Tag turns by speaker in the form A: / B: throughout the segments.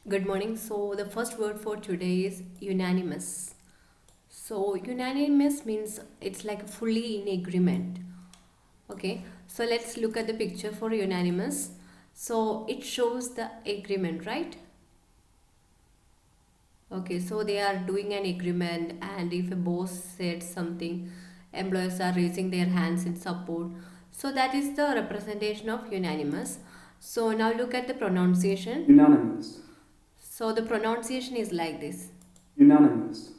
A: Good morning. So, the first word for today is unanimous. So, unanimous means it's like fully in agreement. Okay, so let's look at the picture for unanimous. So, it shows the agreement, right? Okay, so they are doing an agreement, and if a boss said something, employees are raising their hands in support. So, that is the representation of unanimous. So, now look at the pronunciation.
B: Unanimous.
A: So, the pronunciation is like this.
B: Unanimous.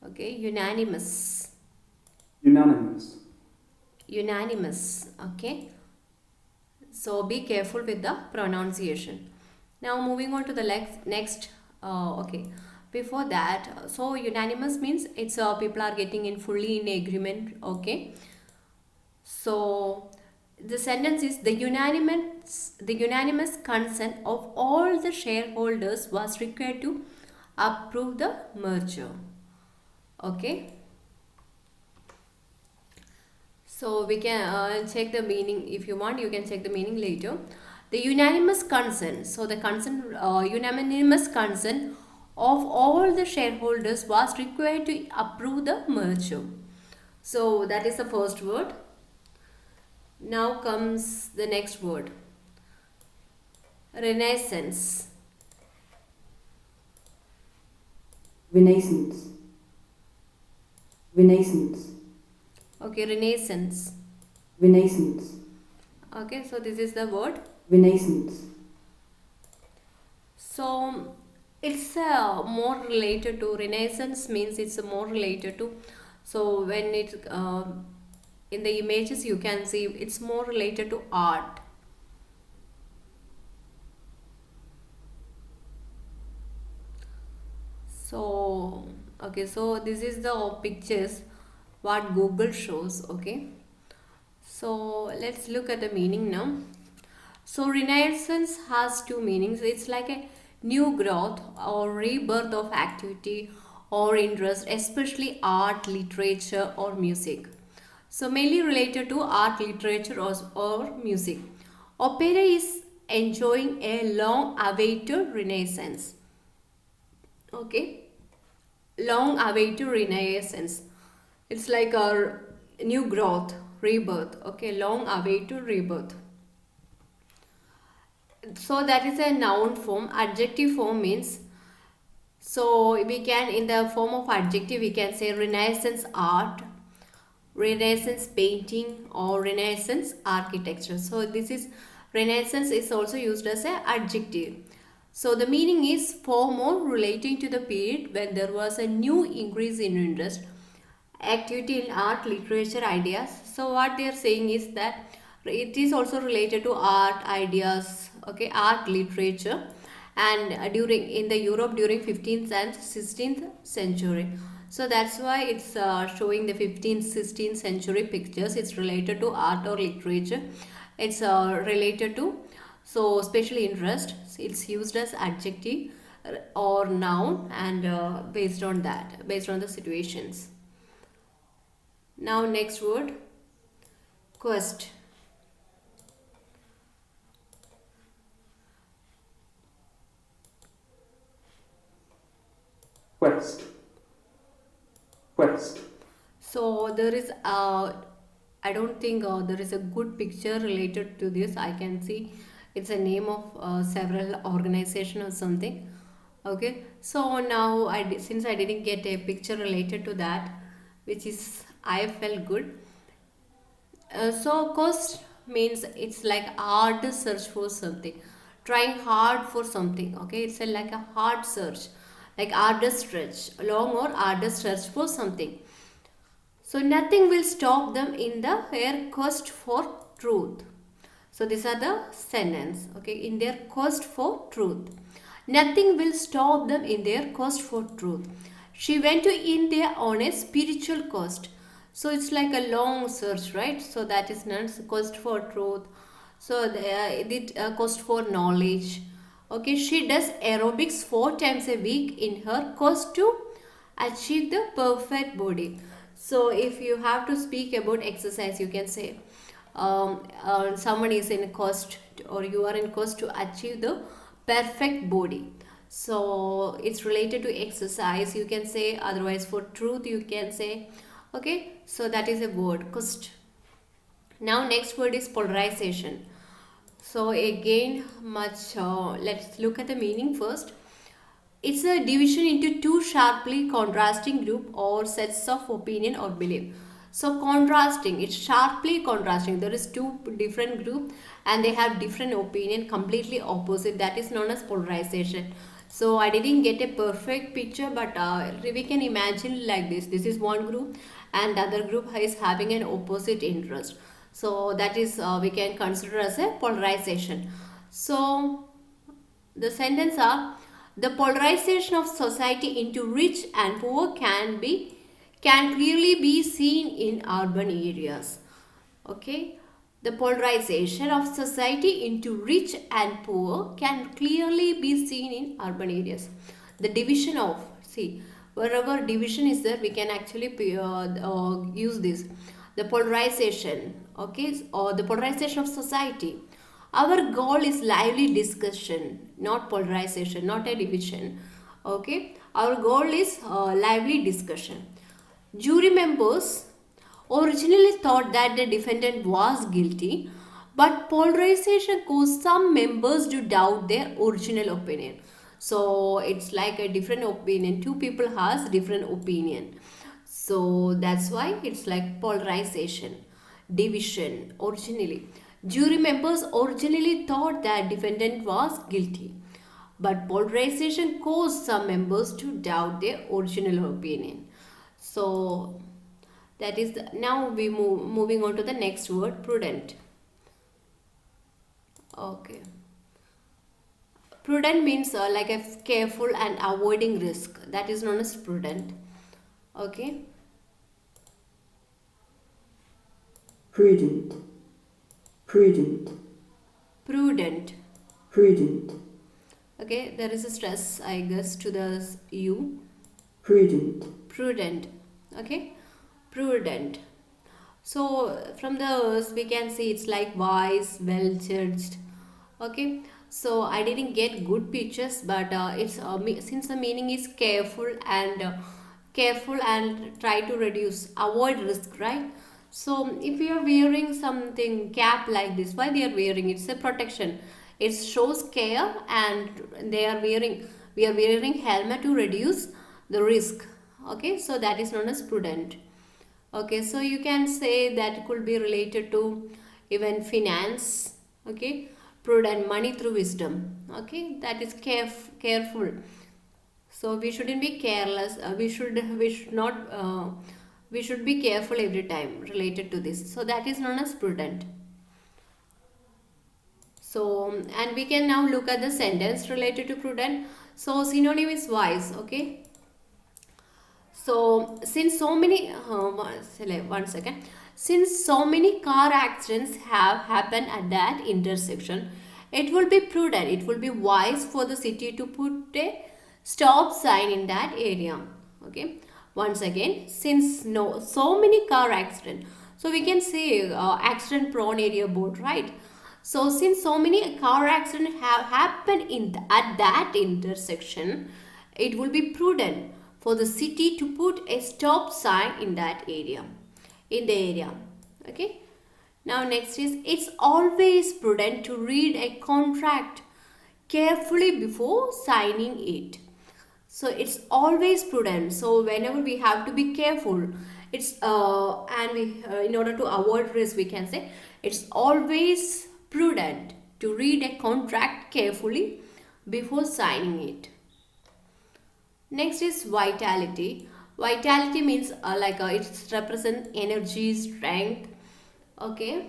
A: Okay, unanimous.
B: Unanimous.
A: Unanimous. Okay, so be careful with the pronunciation. Now moving on to the next okay, before that, so unanimous means it's people are getting in fully in agreement. Okay, so the sentence is the unanimous consent of all the shareholders was required to approve the merger. Okay, so we can check the meaning. If you want, you can check the meaning later. The unanimous consent. So the unanimous consent of all the shareholders was required to approve the merger. So that is the first word. Now comes the next word. Renaissance.
C: Renaissance, Renaissance,
A: Okay, Renaissance.
C: Renaissance,
A: Okay, so this is the word.
C: Renaissance,
A: So it's more related to Renaissance means it's more related to. So when it in the images you can see it's more related to art. So okay, so this is the pictures what Google shows. Okay, so let's look at the meaning now. So Renaissance has two meanings. It's like a new growth or rebirth of activity or interest, especially art, literature, or music. So mainly related to art, literature, or music. Opera is enjoying a long-awaited renaissance. Okay, long-awaited renaissance. It's like a new growth, rebirth. Okay, long-awaited rebirth. So that is a noun form. Adjective form means, so we can in the form of adjective we can say renaissance art, renaissance painting, or renaissance architecture. So this is renaissance is also used as a adjective. So the meaning is far more relating to the period when there was a new increase in interest, activity in art, literature, ideas. So what they are saying is that it is also related to art, ideas, okay, art, literature, and during in the Europe during 15th and 16th century. So that's why it's showing the 15th, 16th century pictures. It's related to art or literature. It's related to so special interest. It's used as adjective or noun, and based on that, based on the situations. Now next word, quest.
B: Quest. Quest.
A: So there is I don't think there is a good picture related to this. I can see it's a name of several organization or something. Okay, so now since I didn't get a picture related to that, which is I felt good. So cost means it's like hard to search for something, trying hard for something. Okay, it's like a hard search, like hardest stretch, long or hardest search for something. So nothing will stop them in their quest for truth. So these are the sentence. Okay, in their quest for truth, nothing will stop them in their quest for truth. She went to India on a spiritual quest. So it's like a long search, right? So that is not quest for truth. So the quest for knowledge. Okay, she does aerobics 4 times a week in her quest to achieve the perfect body. So if you have to speak about exercise, you can say someone is in quest or you are in quest to achieve the perfect body. So it's related to exercise, you can say. Otherwise, for truth, you can say. Okay, so that is a word, cost. Now, next word is polarization. So again, let's look at the meaning first. It's a division into two sharply contrasting group or sets of opinion or belief. So contrasting, it's sharply contrasting. There is two different group and they have different opinion, completely opposite. That is known as polarization. So I didn't get a perfect picture, but we can imagine like this. This is one group and the other group is having an opposite interest. So that is we can consider as a polarization. So the sentence are, the polarization of society into rich and poor can clearly be seen in urban areas. Okay, the polarization of society into rich and poor can clearly be seen in urban areas. The division of, see, wherever division is there, we can actually use this, the polarization. Okay, or the polarization of society. Our goal is lively discussion, not polarization, not a division. Okay, our goal is lively discussion. Jury members originally thought that the defendant was guilty, but polarization caused some members to doubt their original opinion. So it's like a different opinion. Two people has different opinion. So that's why it's like polarization, division originally. Jury members originally thought that defendant was guilty, but polarization caused some members to doubt their original opinion. So that is now we moving on to the next word, prudent. Okay, prudent means like a careful and avoiding risk. That is known as prudent. Okay,
C: prudent, prudent,
A: prudent.
C: prudent,
A: Okay, there is a stress, I guess, to the u.
C: prudent,
A: Prudent. Okay, prudent. So from the we can see it's like wise, well judged. Okay, so I didn't get good pictures, but it's since the meaning is careful and try to reduce, avoid risk, right? So if you are wearing something cap like this, why they are wearing? It's a protection. It shows care, and they are wearing. We are wearing helmet to reduce the risk. Okay, so that is known as prudent. Okay, so you can say that could be related to even finance. Okay, prudent, money through wisdom. Okay, that is careful. So we shouldn't be careless. We should not we should be careful every time related to this. So that is known as prudent. So and we can now look at the sentence related to prudent. So synonym is wise. Okay. So since so many one second, since so many car accidents have happened at that intersection, it will be prudent, it will be wise for the city to put a stop sign in that area. Okay, once again, since no so many car accidents, so we can say accident prone area board, right? So since so many car accidents have happened at that intersection, it will be prudent for the city to put a stop sign in that area, in the area. Okay. Now next is, it's always prudent to read a contract carefully before signing it. So it's always prudent. So whenever we have to be careful, it's and we in order to avoid risk, we can say it's always prudent to read a contract carefully before signing it. Next is vitality. Vitality means it represents energy, strength. Okay,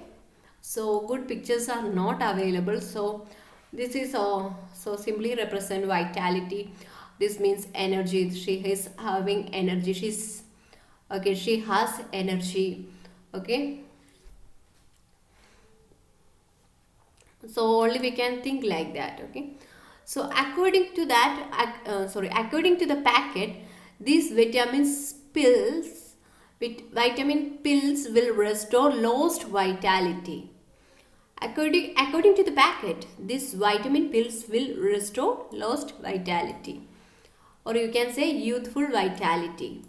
A: so good pictures are not available. So this is so simply represent vitality. This means energy. She is having energy. She's okay. She has energy. Okay. So only we can think like that. Okay, so according to that according to the packet, these vitamin pills will restore lost vitality According to the packet, this vitamin pills will restore lost vitality, or you can say youthful vitality.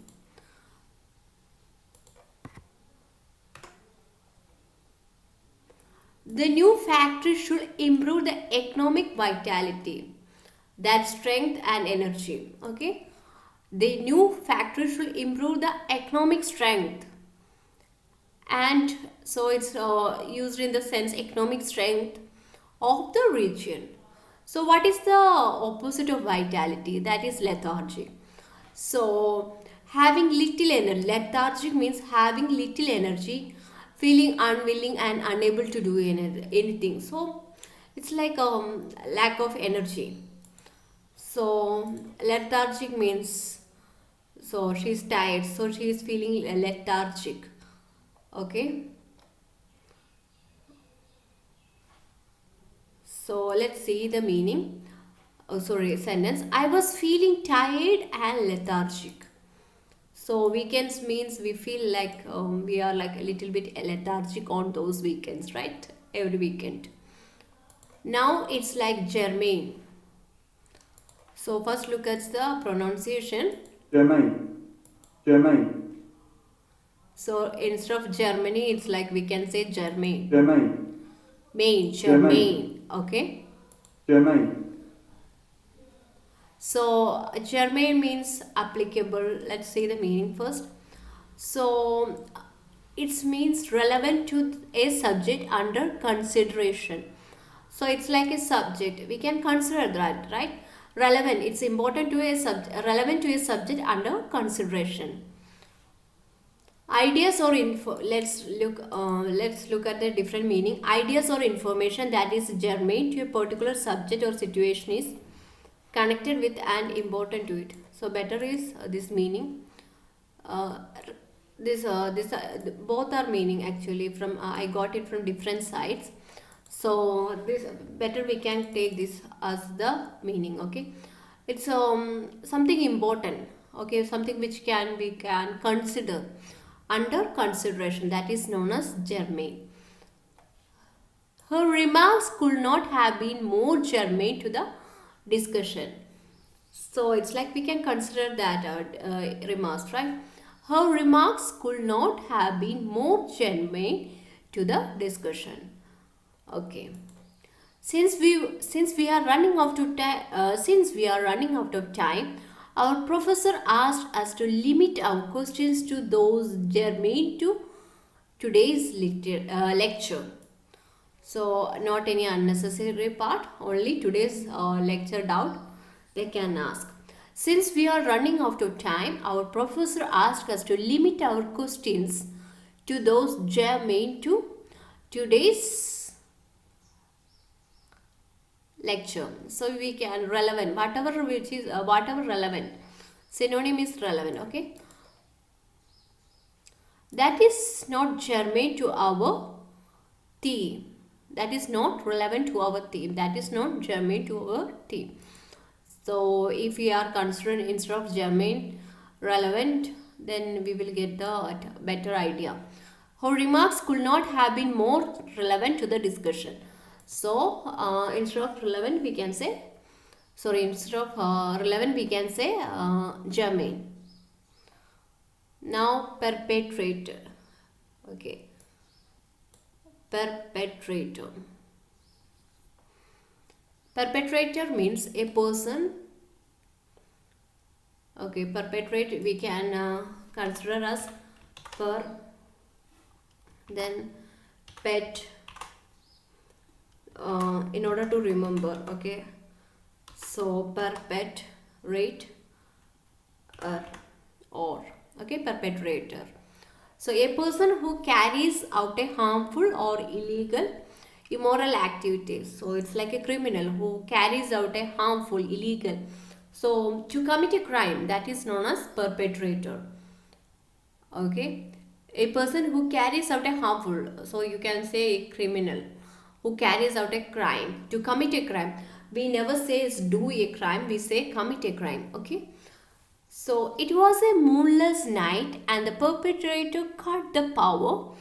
A: The new factory should improve the economic vitality, that strength and energy. Okay, the new factory should improve the economic strength, and so it's used in the sense economic strength of the region. So what is the opposite of vitality? That is lethargy. So having little energy, lethargic means having little energy, feeling unwilling and unable to do anything. So it's like lack of energy. So lethargic means, so she's tired, so she is feeling lethargic. Okay, so let's see the meaning. Oh, sorry, sentence. I was feeling tired and lethargic. So weekends means we feel like we are like a little bit lethargic on those weekends, right? Every weekend. Now it's like Germain. So first look at the pronunciation.
B: Germain. Germain.
A: So instead of Germany, it's like we can say Germain.
B: Germain.
A: Main,
B: Germain.
A: Germain. Okay.
B: Germain.
A: So germane means applicable. Let's see the meaning first. So it means relevant to a subject under consideration. So it's like a subject. We can consider that, right? Relevant. It's important to a relevant to a subject under consideration. Ideas or info. Let's look at the different meaning. Ideas or information that is germane to a particular subject or situation is connected with and important to it. So better is this meaning. Uh, both are meaning actually from I got it from different sides. So this better we can take this as the meaning. Okay, it's something important. Okay, something which we can consider under consideration, that is known as germane. Her remarks could not have been more germane to the discussion. So it's like we can consider that remarks, right? Her remarks could not have been more germane to the discussion. Okay. Since we are running out of time, our professor asked us to limit our questions to those germane to today's lecture. So not any unnecessary part, only today's lecture doubt they can ask. Since we are running out of time, our professor asked us to limit our questions to those germane to today's lecture. So we can relevant, whatever which is whatever relevant. Synonym is relevant, okay? That is not germane to our theme. That is not relevant to our theme. That is not germane to our theme. So if we are considering instead of germane relevant, then we will get the better idea. Her remarks could not have been more relevant to the discussion. So instead of relevant we can say, instead of relevant we can say germane. Now perpetrator. Okay. Perpetrator. Perpetrator means a person. Okay, perpetrate we can consider as per, then pet, in order to remember. Okay, so perpetrate or okay, perpetrator. So a person who carries out a harmful or illegal immoral activities. So it's like a criminal who carries out a harmful, illegal. So to commit a crime, that is known as perpetrator. Okay, a person who carries out a harmful, so you can say a criminal who carries out a crime. To commit a crime, we never say do a crime, we say commit a crime. Okay. So it was a moonless night and the perpetrator cut the power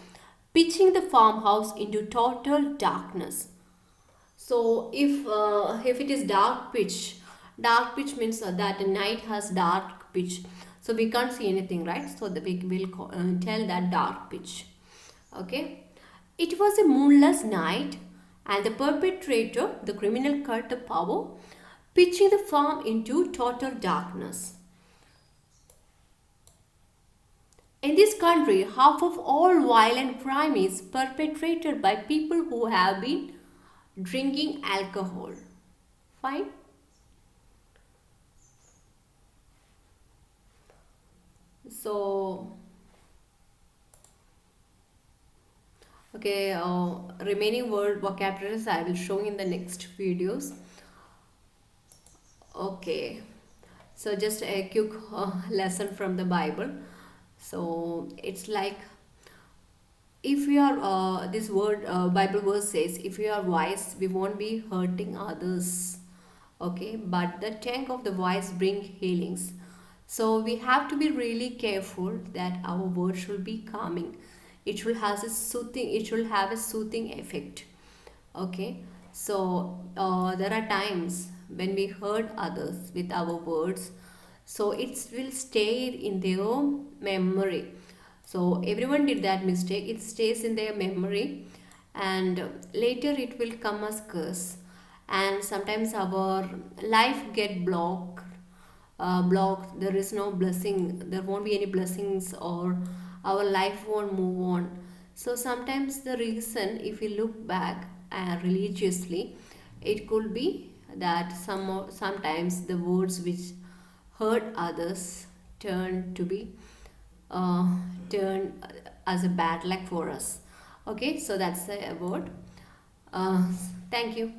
A: pitching the farmhouse into total darkness. So if it is dark pitch means that the night has dark pitch. So we can't see anything, right? So we will tell that dark pitch. Okay. It was a moonless night, and the perpetrator, the criminal, cut the power, pitching the farm into total darkness. In this country, half of all violent crime is perpetrated by people who have been drinking alcohol. Fine. So, okay, remaining word vocabularies I will show in the next videos. Okay, so just a quick lesson from the Bible. So it's like, if we are this word Bible verse says, if we are wise we won't be hurting others, okay, but the tongue of the wise bring healings. So we have to be really careful that our word should be calming. It should have a soothing effect. Okay, so there are times when we hurt others with our words, so it will stay in their memory. So everyone did that mistake, it stays in their memory, and later it will come as curse, and sometimes our life get blocked. There is no blessing, there won't be any blessings, or our life won't move on. So sometimes the reason, if we look back religiously, it could be that sometimes the words which hurt others turn to be uh, turn as a bad luck for us. Okay, so that's the word. uh, Thank you.